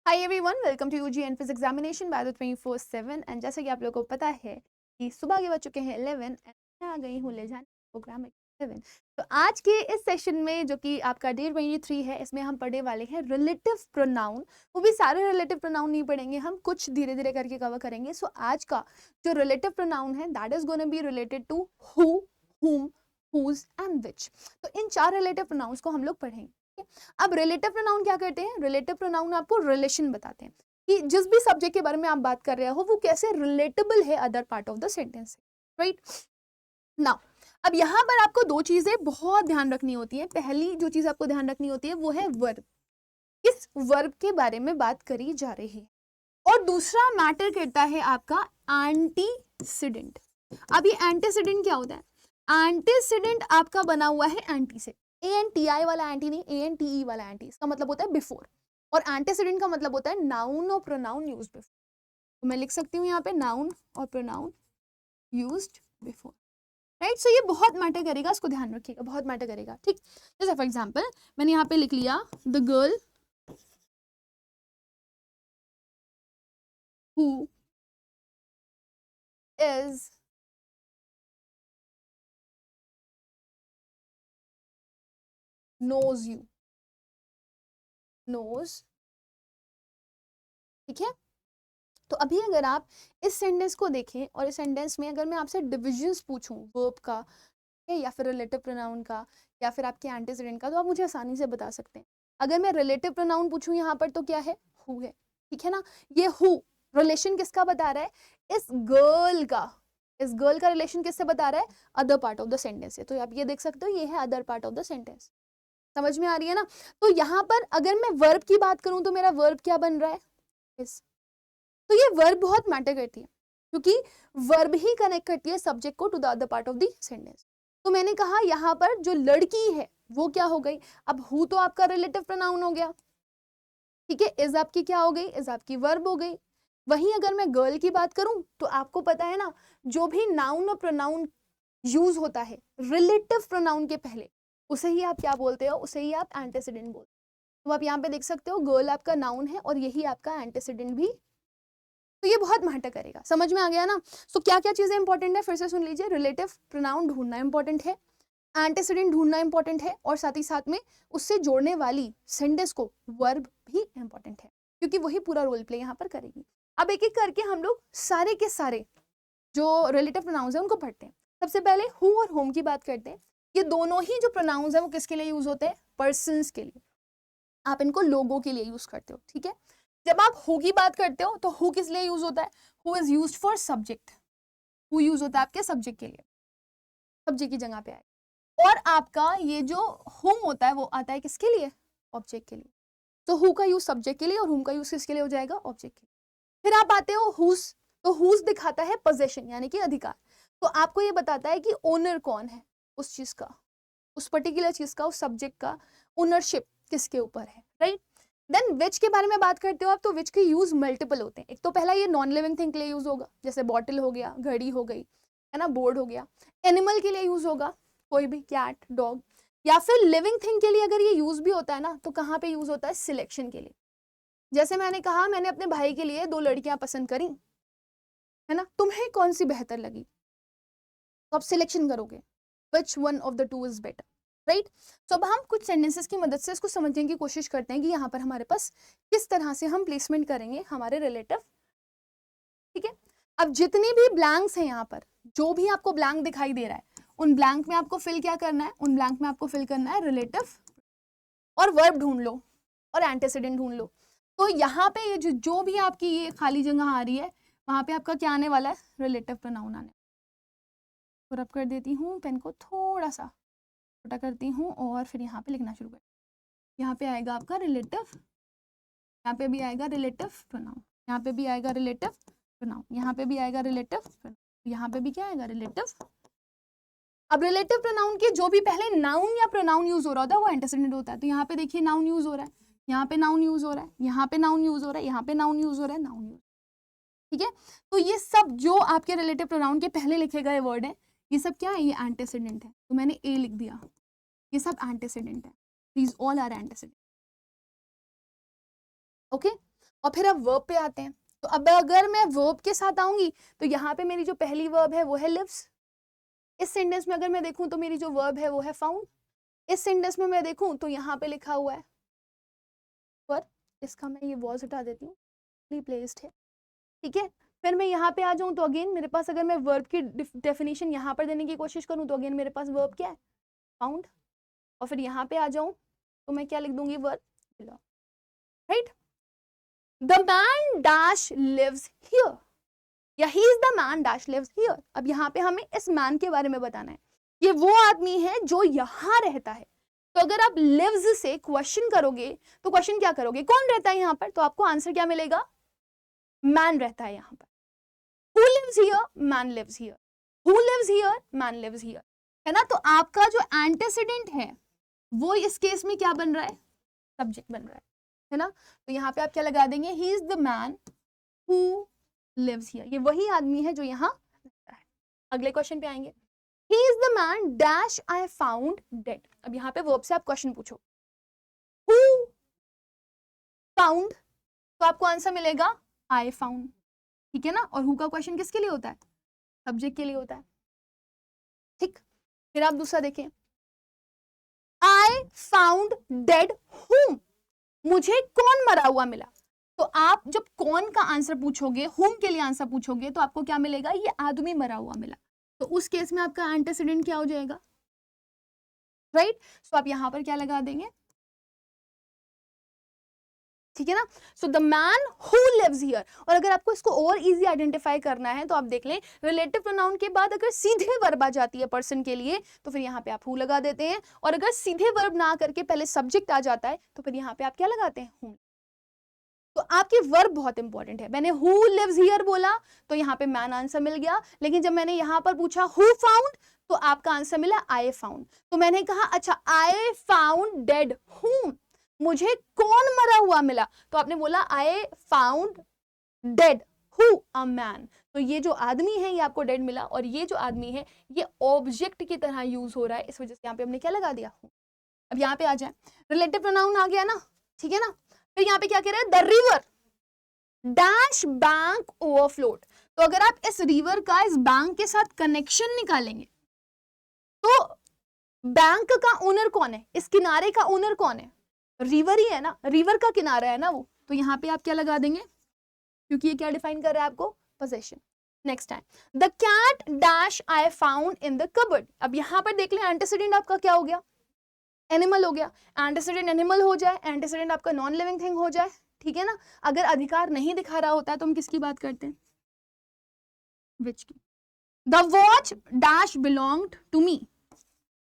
Hi everyone, welcome to UG एनफिस examination by the 24/7। And जैसे कि आप लोगों को पता है कि सुबह के बज चुके हैं 11 एंड मैं आ गई हूँ ले जाने प्रोग्राम 7। तो आज के इस सेशन में जो कि आपका डे 23 है, इसमें हम पढ़ने वाले हैं रिलेटिव प्रोनाउन। वो भी सारे रिलेटिव प्रोनाउन नहीं पढ़ेंगे, हम कुछ धीरे धीरे करके कवर करेंगे। सो आज का जो रिलेटिव प्रोनाउन है that is gonna be related to who, whom, whose and which. तो इन चार रिलेटिव प्रोनाउंस को हम लोग पढ़ेंगे। अब रिलेटिव प्रोनाउन क्या करते हैं? रिलेटिव प्रोनाउन आपको रिलेशन बताते हैं कि जिस भी सब्जेक्ट के बारे में आप बात कर रहे हो वो कैसे रिलेटेबल है other part of the sentence से, राइट। नाउ अब यहाँ पर आपको दो चीजें बहुत ध्यान रखनी होती है। पहली जो चीज आपको ध्यान रखनी होती है वो है वर्ब, किस वर्ब के बारे में बात करी जा रही है। और दूसरा मैटर करता है आपका एंटीसीडेंट। अब ये एंटीसीडेंट क्या होता है? एंटीसीडेंट आपका बना हुआ है एंटी से, ANTI वाला एंटी नहीं, ANTE वाला एंटी। इसका मतलब होता है बिफोर, और एंटीसीडेंट का मतलब होता है नाउन और प्रोनाउन यूज्ड बिफोर। तो मैं लिख सकती हूँ यहाँ पे नाउन और प्रोनाउन यूज्ड बिफोर, राइट। सो ये बहुत मैटर करेगा, इसको ध्यान रखिएगा, बहुत मैटर करेगा, ठीक। जैसे फॉर एग्जाम्पल मैंने यहाँ पे लिख लिया the girl who is knows you, knows, ठीक है। तो अभी अगर आप इस सेंटेंस को देखें और इस सेंटेंस में अगर मैं आपसे डिविजन्स पूछूं वर्ब का या फिर रिलेटिव प्रोनाउन का या फिर आपके एंटीसीडेंट का, तो आप मुझे आसानी से बता सकते हैं। अगर मैं रिलेटिव प्रोनाउन पूछूं यहाँ पर तो क्या है? हु है, ठीक है ना। ये हु रिलेशन किसका बता रहा है? इस गर्ल का। इस गर्ल का रिलेशन किससे बता रहा है? Other part of the sentence है। तो आप ये देख सकते हो, ये है other part of the sentence. समझ में आ रही है ना। तो यहाँ पर अगर मैं वर्ब की बात करूं तो मेरा वर्ब क्या बन रहा है? इस। तो ये वर्ब बहुत मैटर करती है क्योंकि वर्ब ही कनेक्ट करती है सब्जेक्ट को to the other part of the sentence. तो मैंने कहा यहाँ पर जो लड़की है वो क्या हो गई? अब हु तो आपका रिलेटिव प्रोनाउन हो गया, ठीक है। इज आपकी क्या हो गई? इज आपकी वर्ब हो गई। वहीं अगर मैं गर्ल की बात करूं तो आपको पता है ना, जो भी नाउन और प्रोनाउन यूज होता है रिलेटिव प्रोनाउन के पहले, उसे ही आप क्या बोलते हो? उसे ही आप एंटीसीडेंट बोलते हो। तो आप यहाँ पे देख सकते हो गर्ल आपका नाउन है और यही आपका एंटीसीडेंट भी। तो ये बहुत मैटर करेगा, समझ में आ गया ना। सो क्या क्या चीजें इंपॉर्टेंट है फिर से सुन लीजिए। रिलेटिव प्रोनाउन ढूंढना इंपॉर्टेंट है, एंटीसीडेंट ढूंढना इंपॉर्टेंट है, और साथ ही साथ में उससे जोड़ने वाली सेंटेंस को वर्ब भी इंपॉर्टेंट है क्योंकि वही पूरा रोल प्ले यहाँ पर करेगी। अब एक एक करके हम लोग सारे के सारे जो रिलेटिव प्रोनाउंस है उनको पढ़ते हैं। सबसे पहले हु और होम की बात करते हैं। ये दोनों ही जो प्रोनाउंस है वो किसके लिए यूज होते हैं? पर्सन्स के लिए। आप इनको लोगों के लिए यूज करते हो, ठीक है। जब आप हु की बात करते हो तो हु किस लिए यूज होता है? Who is used for subject. Who use होता है आपके सब्जेक्ट के लिए, सब्जेक्ट की जगह पे आए। और आपका ये जो हुम होता है वो आता है किसके लिए? ऑब्जेक्ट के लिए। तो हु का यूज सब्जेक्ट के लिए और हुम का यूज किसके लिए हो जाएगा? ऑब्जेक्ट के लिए। फिर आप आते हो हुज। तो हुज दिखाता है पोजेशन यानी कि अधिकार। तो आपको ये बताता है कि ओनर कौन है उस चीज का, उस पर्टिकुलर चीज का, उस सब्जेक्ट का ओनरशिप किसके ऊपर है, राइट। देन विच के बारे में बात करते हो आप, तो विच के यूज मल्टीपल होते हैं। एक तो पहला ये नॉन लिविंग थिंग के लिए यूज होगा, जैसे बॉटल हो गया, घड़ी हो गई, है ना, बोर्ड हो गया। एनिमल के लिए यूज होगा, कोई भी कैट, डॉग। या फिर लिविंग थिंग के लिए अगर ये यूज भी होता है ना, तो कहाँ पे यूज होता है? सिलेक्शन के लिए। जैसे मैंने कहा मैंने अपने भाई के लिए 2 लड़कियां पसंद करी, है ना, तुम्हें कौन सी बेहतर लगी? तो आप सिलेक्शन करोगे which one of the two is better, right. तो अब हम कुछ सेंटेंसेस की मदद से इसको समझने की कोशिश करते हैं कि यहाँ पर हमारे पास किस तरह से हम प्लेसमेंट करेंगे हमारे रिलेटिव, ठीक है। अब जितने भी ब्लैंक्स हैं यहाँ पर, जो भी आपको ब्लैंक दिखाई दे रहा है, उन ब्लैंक में आपको फिल क्या करना है? उन ब्लैंक में आपको फिल करना है रिलेटिव, और वर्ब ढूंढ लो और एंटीसीडेंट ढूंढ लो। तो यहाँ पे ये जो भी आपकी ये खाली जगह आ रही है वहां पे आपका क्या आने वाला है? रिलेटिव प्रोनाउन आने। तो रब कर देती हूँ, पेन को थोड़ा सा छोटा करती हूँ और फिर यहाँ पे लिखना शुरू कर। यहाँ पे आएगा आपका रिलेटिव, यहाँ पे भी आएगा रिलेटिव प्रोनाउन, यहाँ पे भी आएगा रिलेटिव प्रोनाउन, यहाँ पे भी आएगा रिलेटिव प्रोनाउन, यहाँ पे भी क्या आएगा? रिलेटिव। अब रिलेटिव प्रोनाउन के जो भी पहले नाउन या प्रोनाउन यूज हो रहा होता है वो एंटीसीडेंट होता है। तो यहाँ पे देखिए नाउन यूज हो रहा है, यहाँ पे नाउन यूज हो रहा है, यहाँ पे नाउन यूज हो रहा है, यहाँ पे नाउन यूज हो रहा है, नाउन यूज, ठीक है। तो ये सब जो आपके रिलेटिव प्रोनाउन के पहले लिखे गए वर्ड है, ये सब क्या है? ये एंटीसीडेंट है। तो मैंने ए लिख दिया, ये सब एंटीसीडेंट है, these all are antecedent, okay. और फिर अब वर्ब पे आते हैं। तो अब अगर मैं वर्ब के साथ आऊंगी तो यहाँ पे मेरी जो पहली वर्ब है वो है लिव्स। इस सेंटेंस में अगर मैं देखूं तो मेरी जो वर्ब है वो है फाउंड। इस सेंटेंस में मैं देखूं तो यहाँ पे लिखा हुआ है पर, इसका मैं ये वॉज हटा देती हूँ, प्लेस्ड है, ठीक है। फिर मैं यहाँ पे आ जाऊँ तो अगेन मेरे पास, अगर मैं वर्ब की डेफिनेशन यहाँ पर देने की कोशिश करूँ तो अगेन मेरे पास वर्ब क्या है, फाउंड। और फिर यहाँ पे आ जाऊँ तो मैं क्या लिख दूंगी, verb belong, right. The man dash lives here, या he is the man dash lives here. अब यहाँ पे हमें इस मैन के बारे में बताना है, ये वो आदमी है जो यहाँ रहता है। तो अगर आप लिव्स से क्वेश्चन करोगे तो क्वेश्चन क्या करोगे, कौन रहता है यहाँ पर, तो आपको आंसर क्या मिलेगा, मैन रहता है यहाँ पर। Who lives here? Man lives here. Who lives here? Man lives here. है ना। तो आपका जो एंटेसिडेंट है वो इस केस में क्या बन रहा है, सब्जेक्ट बन रहा है ना। तो यहाँ पे आप क्या लगा देंगे, he is the man who lives here, ये वही आदमी है जो यहाँ रहता है। अगले क्वेश्चन पे आएंगे, he is the man dash I found dead। अब यहाँ पे वर्ब से आप क्वेश्चन पूछो, who found, तो आपको आंसर मिलेगा I found, ठीक है ना। और हु का क्वेश्चन किसके लिए होता है, सब्जेक्ट के लिए होता है, ठीक। फिर आप दूसरा देखें, आई फाउंड डेड हुम, मुझे कौन मरा हुआ मिला। तो आप जब कौन का आंसर पूछोगे, हुम के लिए आंसर पूछोगे, तो आपको क्या मिलेगा, ये आदमी मरा हुआ मिला। तो उस केस में आपका एंटेसिडेंट क्या हो जाएगा, राइट। सो आप यहां पर क्या लगा देंगे, ठीक है ना। So the man who lives here. और अगर आपको इसको और इजी आइडेंटिफाई करना है तो आप देख लें, रिलेटिव प्रोनाउन के बाद अगर सीधे वर्ब आ जाती है पर्सन के लिए तो फिर यहाँ पे आप हु लगा देते हैं, और अगर सीधे वर्ब ना करके पहले सब्जेक्ट आ जाता है तो फिर यहाँ पे आप क्या लगाते हैं, हु। तो आपकी वर्ब बहुत इंपॉर्टेंट है। मैंने हु लिव्स हियर बोला तो यहाँ पे मैन आंसर मिल गया, लेकिन जब मैंने यहाँ पर पूछा हु फाउंड तो आपका आंसर मिला आई फाउंड। तो मैंने कहा अच्छा आई फाउंड डेड हुम, मुझे कौन मरा हुआ मिला, तो आपने बोला I found dead who a man. तो ये जो आदमी है ये आपको डेड मिला, और ये जो आदमी है ये ऑब्जेक्ट की तरह यूज हो रहा है, इस वजह से यहाँ पे हमने क्या लगा दिया, हु। अब यहाँ पे आ जाए, रिलेटिव प्रोनाउन आ गया ना, ठीक है ना। फिर यहाँ पे क्या कह रहे हैं, the river dash bank overflowed. तो अगर आप इस रिवर का इस बैंक के साथ कनेक्शन निकालेंगे तो बैंक का ओनर कौन है, इस किनारे का ओनर कौन है, रिवर ही है ना, रिवर का किनारा है ना वो। तो यहाँ पे आप क्या लगा देंगे, क्योंकि ये क्या डिफाइन कर रहा है आपको, possession. Next time, the cat dash I found in the cupboard. अब यहाँ पर देख लें एंटीसीडेंट आपका क्या हो गया, एनिमल हो गया। एंटीसीडेंट एनिमल हो जाए, एंटीसीडेंट आपका नॉन लिविंग थिंग हो जाए, ठीक है ना। अगर अधिकार नहीं दिखा रहा होता है तो हम किसकी बात करते हैं, विच की। The watch dash belonged to me,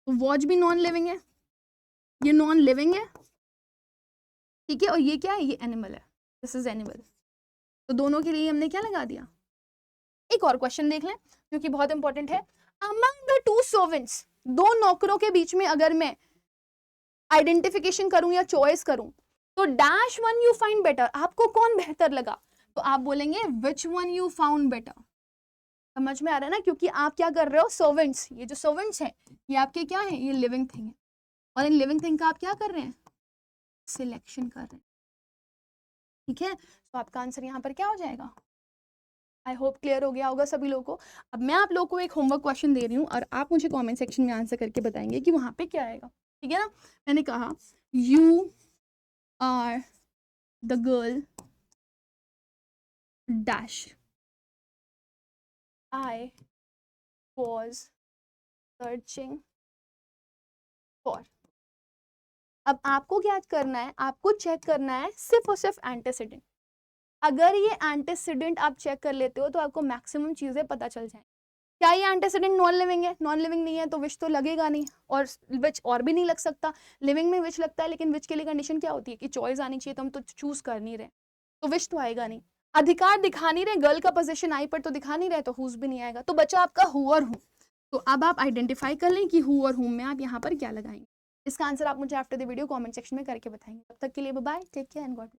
तो वॉच भी नॉन लिविंग है, ये नॉन लिविंग है, ठीक है। और ये क्या है, ये एनिमल है, दिस इज एनिमल। तो दोनों के लिए हमने क्या लगा दिया। एक और क्वेश्चन देख लें जो कि बहुत इंपॉर्टेंट है, अमंग द टू सर्वेंट्स, दो नौकरों के बीच में अगर मैं आइडेंटिफिकेशन करूं या चॉइस करूं तो dash one you find better, आपको कौन बेहतर लगा, तो आप बोलेंगे which one you found better. समझ में आ रहा है ना, क्योंकि आप क्या कर रहे हो, सर्वेंट्स, ये जो सर्वेंट्स हैं ये आपके क्या है, ये लिविंग थिंग है, और इन लिविंग थिंग का आप क्या कर रहे हैं, सिलेक्शन कर रहे हैं, ठीक है। तो आपका आंसर यहाँ पर क्या हो जाएगा, आई होप क्लियर हो गया होगा सभी लोगों को। अब मैं आप लोगों को एक होमवर्क क्वेश्चन दे रही हूँ और आप मुझे कमेंट सेक्शन में आंसर करके बताएंगे कि वहां पे क्या आएगा, ठीक है ना। मैंने कहा you are the girl dash I was searching for. अब आपको क्या करना है, आपको चेक करना है सिर्फ और सिर्फ एंटीसीडेंट। अगर ये एंटीसीडेंट आप चेक कर लेते हो तो आपको मैक्सिमम चीजें पता चल जाए। क्या ये एंटीसीडेंट नॉन लिविंग है, नॉन लिविंग नहीं है तो विच तो लगेगा नहीं, और विच और भी नहीं लग सकता। लिविंग में विच लगता है, लेकिन विच के लिए कंडीशन क्या होती है कि चॉइस आनी चाहिए, तो हम तो चूज कर नहीं रहे, तो विच तो आएगा नहीं। अधिकार दिखा नहीं रहे, गर्ल का पोजीशन आई पर तो दिखा नहीं रहे, तो हुज भी नहीं आएगा। तो बचा आपका हु और हूं। तो अब आप आइडेंटिफाई कर लें कि हु और हूं में आप यहाँ पर क्या लगाएंगे। इसका आंसर आप मुझे after the video comment section में करके बताएंगे। तब तक के लिए bye, take care and God.